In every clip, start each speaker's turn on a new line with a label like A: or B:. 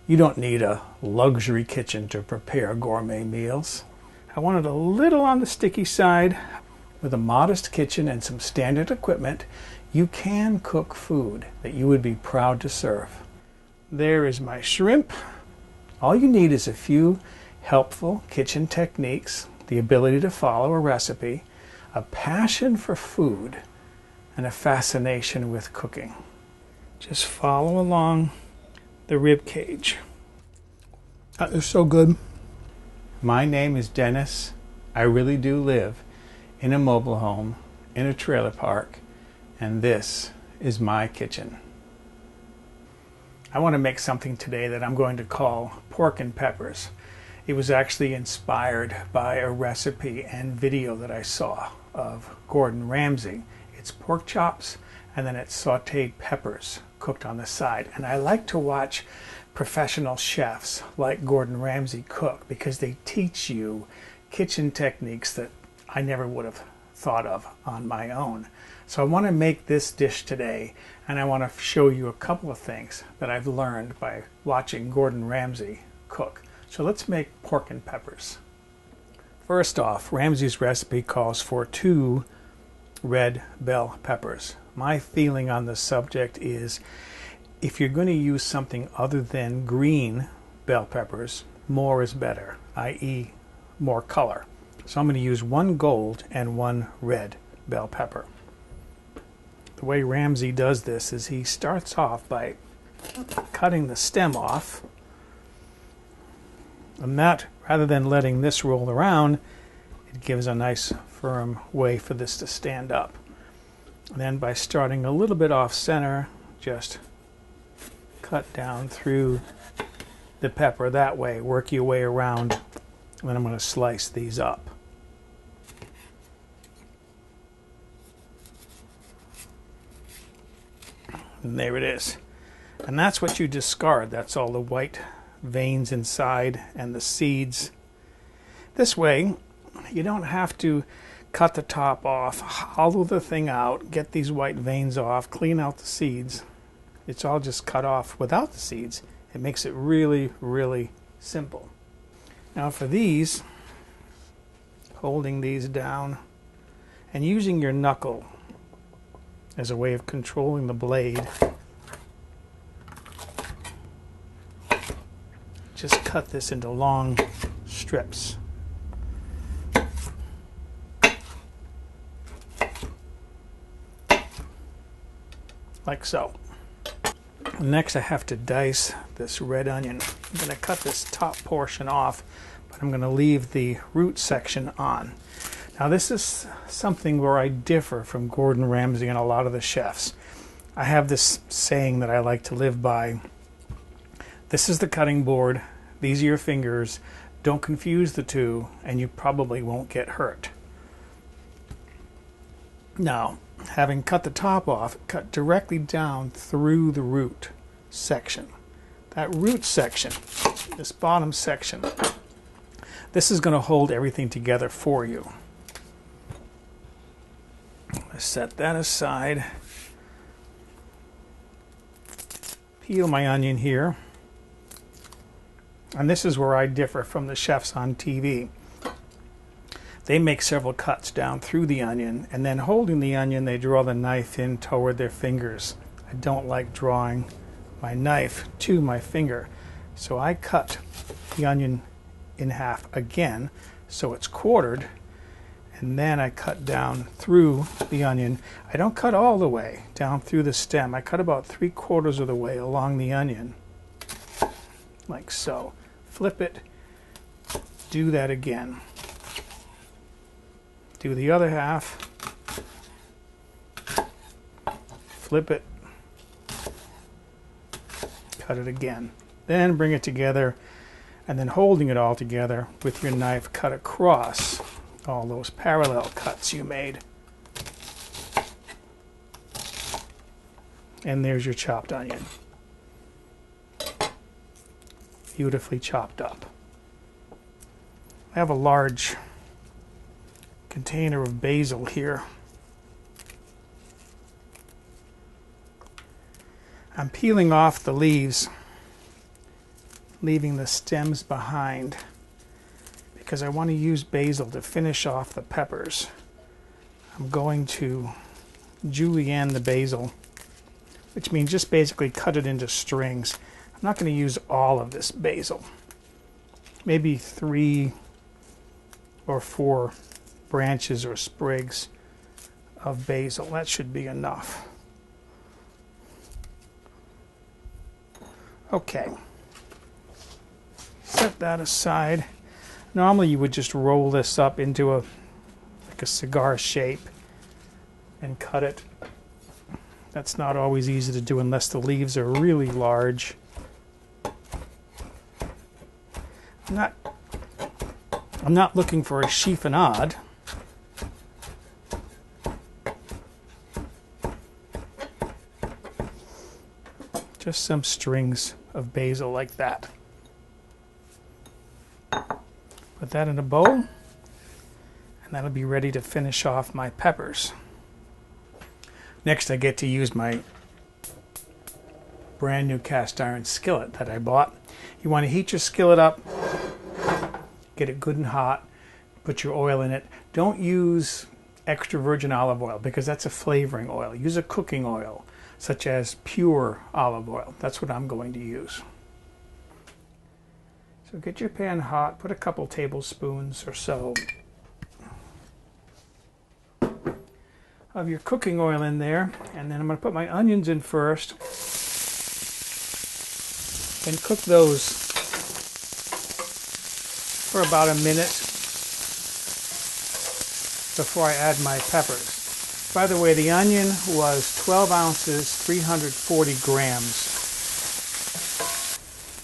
A: You don't need a luxury kitchen to prepare gourmet meals. I wanted a little on the sticky side. With a modest kitchen and some standard equipment, you can cook food that you would be proud to serve. There is my shrimp. All you need is a few helpful kitchen techniques, the ability to follow a recipe, a passion for food, and a fascination with cooking. Just follow along the rib cage. That is so good. My name is Dennis. I really do live in a mobile home, in a trailer park, and this is my kitchen. I want to make something today that I'm going to call pork and peppers. It was actually inspired by a recipe and video that I saw of Gordon Ramsay. It's pork chops and then it's sautéed peppers cooked on the side. And I like to watch professional chefs like Gordon Ramsay cook because they teach you kitchen techniques that I never would have thought of on my own. So I want to make this dish today, and I want to show you a couple of things that I've learned by watching Gordon Ramsay cook. So let's make pork and peppers. First off, Ramsay's recipe calls for 2 red bell peppers. My feeling on the subject is if you're going to use something other than green bell peppers, more is better, i.e. more color. So I'm going to use 1 gold and 1 red bell pepper. The way Ramsay does this is he starts off by cutting the stem off, and that, rather than letting this roll around, it gives a nice firm way for this to stand up. And then by starting a little bit off center, just cut down through the pepper that way, work your way around, and then I'm going to slice these up. And there it is. And that's what you discard. That's all the white veins inside and the seeds. This way, you don't have to cut the top off, hollow the thing out, get these white veins off, clean out the seeds. It's all just cut off without the seeds. It makes it really, really simple. Now for these, holding these down and using your knuckle as a way of controlling the blade, just cut this into long strips. Like so. Next I have to dice this red onion. I'm going to cut this top portion off, but I'm going to leave the root section on. Now this is something where I differ from Gordon Ramsay and a lot of the chefs. I have this saying that I like to live by. This is the cutting board, these are your fingers, don't confuse the two, and you probably won't get hurt. Now, having cut the top off, cut directly down through the root section. That root section, this bottom section, this is going to hold everything together for you. I set that aside. Peel my onion here. And this is where I differ from the chefs on TV. They make several cuts down through the onion, and then holding the onion, they draw the knife in toward their fingers. I don't like drawing my knife to my finger. So I cut the onion in half again, so it's quartered. And then I cut down through the onion. I don't cut all the way down through the stem. I cut about 3/4 of the way along the onion, like so. Flip it, do that again. Do the other half, flip it, cut it again. Then bring it together, and then holding it all together with your knife, cut across all those parallel cuts you made. And there's your chopped onion. Beautifully chopped up. I have a large container of basil here. I'm peeling off the leaves leaving the stems behind because I want to use basil to finish off the peppers. I'm going to julienne the basil, which means just basically cut it into strings. I'm not going to use all of this basil. Maybe 3 or 4 branches or sprigs of basil. That should be enough. Okay. Set that aside. Normally you would just roll this up into like a cigar shape and cut it. That's not always easy to do unless the leaves are really large. I'm not looking for a chiffonade. Just some strings of basil like that. Put that in a bowl, and that'll be ready to finish off my peppers. Next, I get to use my brand new cast iron skillet that I bought. You want to heat your skillet up, get it good and hot, put your oil in it. Don't use extra virgin olive oil because that's a flavoring oil. Use a cooking oil, such as pure olive oil. That's what I'm going to use. So get your pan hot, put a couple tablespoons or so of your cooking oil in there, and then I'm going to put my onions in first and cook those for about a minute before I add my peppers. By the way, the onion was 12 ounces, 340 grams.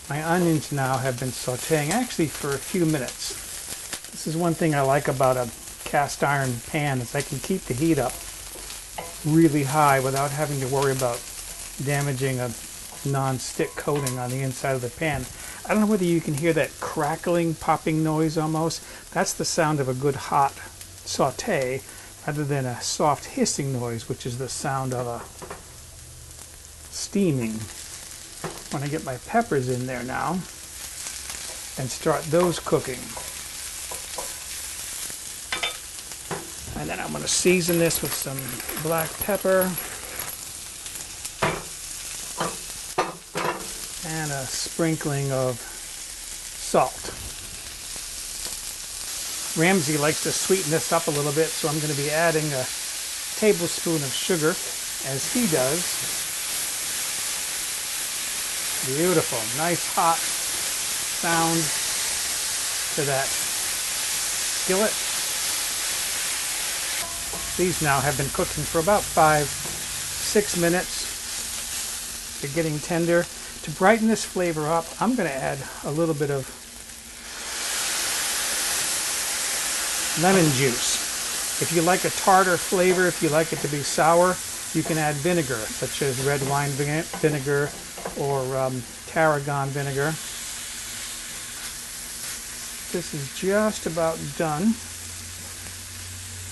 A: My onions now have been sauteing actually for a few minutes. This is one thing I like about a cast iron pan is I can keep the heat up really high without having to worry about damaging a non-stick coating on the inside of the pan. I don't know whether you can hear that crackling, popping noise almost. That's the sound of a good hot saute rather than a soft hissing noise, which is the sound of a steaming. When I get my peppers in there now and start those cooking. And then I'm going to season this with some black pepper and a sprinkling of salt. Ramsay likes to sweeten this up a little bit, so I'm going to be adding a tablespoon of sugar, as he does. Beautiful, nice hot sound to that skillet. These now have been cooking for about 5-6 minutes. They're getting tender. To brighten this flavor up, I'm going to add a little bit of lemon juice. If you like a tartar flavor, if you like it to be sour, you can add vinegar, such as red wine vinegar or tarragon vinegar. This is just about done.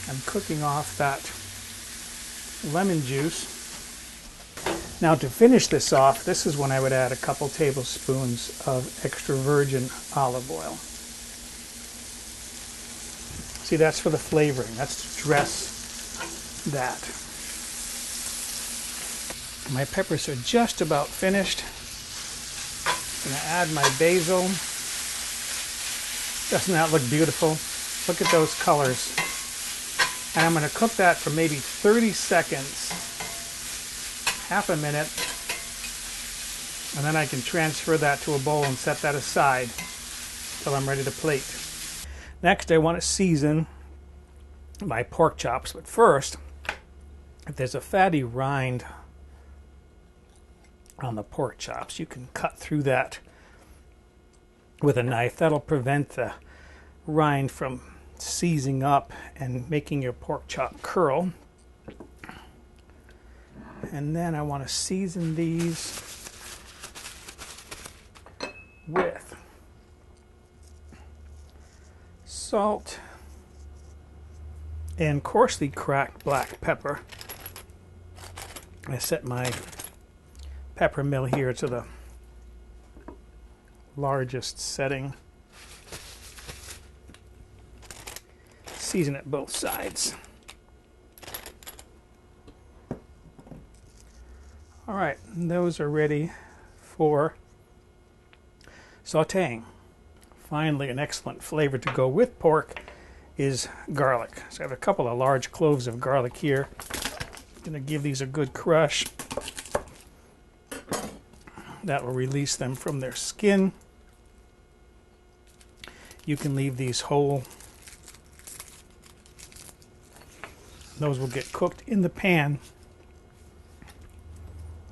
A: I'm cooking off that lemon juice. Now to finish this off, this is when I would add a couple tablespoons of extra virgin olive oil. See, that's for the flavoring. That's to dress that. My peppers are just about finished. I'm going to add my basil. Doesn't that look beautiful? Look at those colors. And I'm going to cook that for maybe 30 seconds, half a minute, and then I can transfer that to a bowl and set that aside until I'm ready to plate. Next, I want to season my pork chops, but first, if there's a fatty rind on the pork chops, you can cut through that with a knife. That'll prevent the rind from seizing up and making your pork chop curl. And then I want to season these with salt and coarsely cracked black pepper. I set my pepper mill here to the largest setting. Season it both sides. All right, those are ready for sautéing. Finally, an excellent flavor to go with pork is garlic. So I have a couple of large cloves of garlic here. I'm going to give these a good crush. That will release them from their skin. You can leave these whole. Those will get cooked in the pan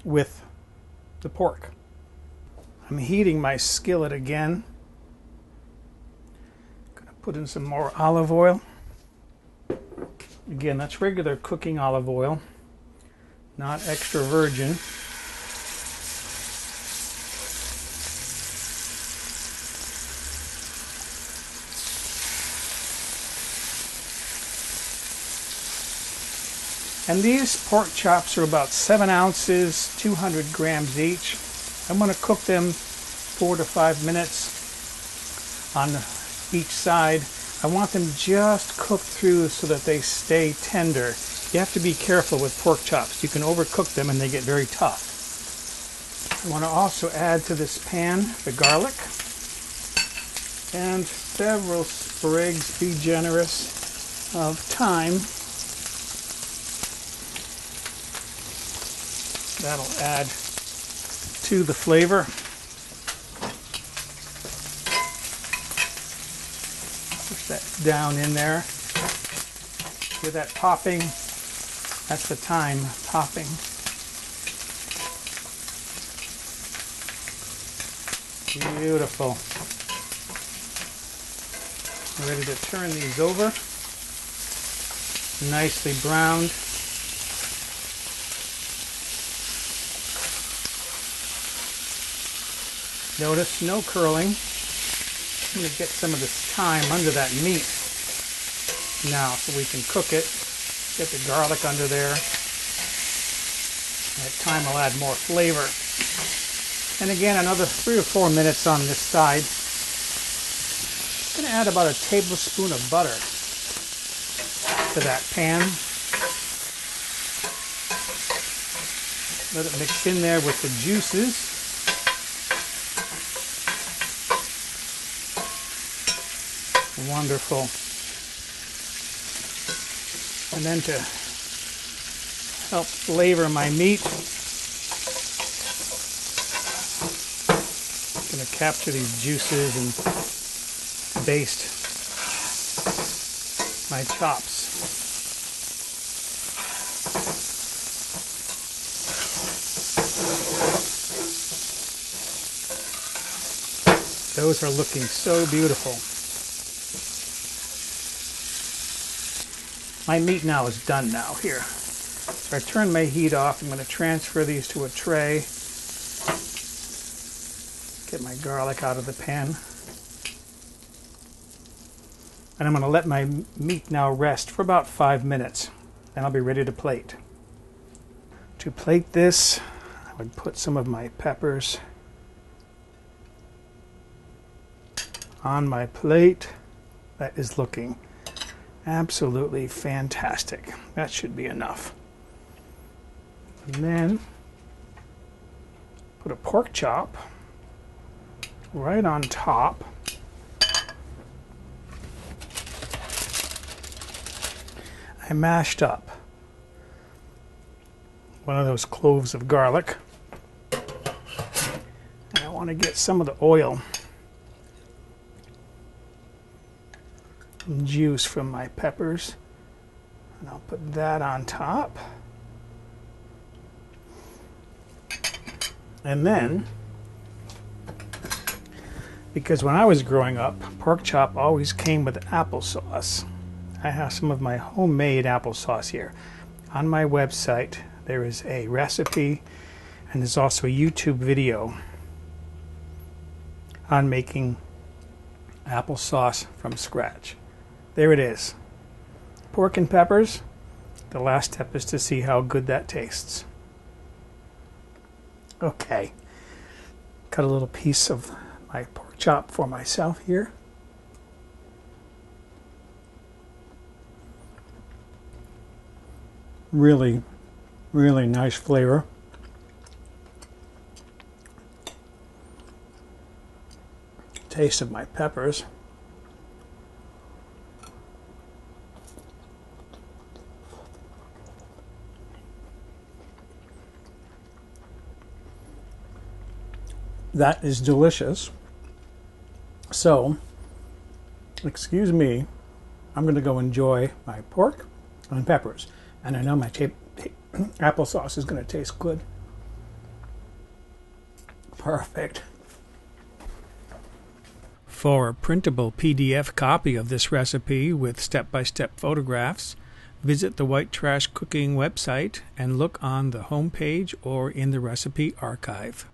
A: with the pork. I'm heating my skillet again. Going to put in some more olive oil. Again, that's regular cooking olive oil, not extra virgin. And these pork chops are about 7 ounces, 200 grams each. I'm going to cook them 4 to 5 minutes on each side. I want them just cooked through so that they stay tender. You have to be careful with pork chops. You can overcook them and they get very tough. I want to also add to this pan the garlic and several sprigs, be generous, of thyme. That'll add to the flavor. Push that down in there. Hear that popping? That's the thyme popping. Beautiful. I'm ready to turn these over. Nicely browned. Notice no curling. I'm going to get some of this thyme under that meat now so we can cook it. Get the garlic under there. That thyme will add more flavor. And again, another 3 or 4 minutes on this side. I'm going to add about a tablespoon of butter to that pan. Let it mix in there with the juices. Wonderful. And then to help flavor my meat, I'm going to capture these juices and baste my chops. Those are looking so beautiful. My meat now is done now here. So I turn my heat off. I'm going to transfer these to a tray. Get my garlic out of the pan. And I'm going to let my meat now rest for about 5 minutes. Then I'll be ready to plate. To plate this, I would put some of my peppers on my plate. That is looking absolutely fantastic. That should be enough. And then put a pork chop right on top. I mashed up one of those cloves of garlic. And I want to get some of the oil and juice from my peppers. And I'll put that on top. And then, because when I was growing up, pork chop always came with applesauce. I have some of my homemade applesauce here. On my website, there is a recipe, and there's also a YouTube video on making applesauce from scratch. There it is. Pork and peppers. The last step is to see how good that tastes. Okay. Cut a little piece of my pork chop for myself here. Really, really nice flavor. Taste of my peppers. That is delicious. So, excuse me, I'm going to go enjoy my pork and peppers. And I know my applesauce is going to taste good. Perfect. For a printable PDF copy of this recipe with step-by-step photographs, visit the White Trash Cooking website and look on the home page or in the recipe archive.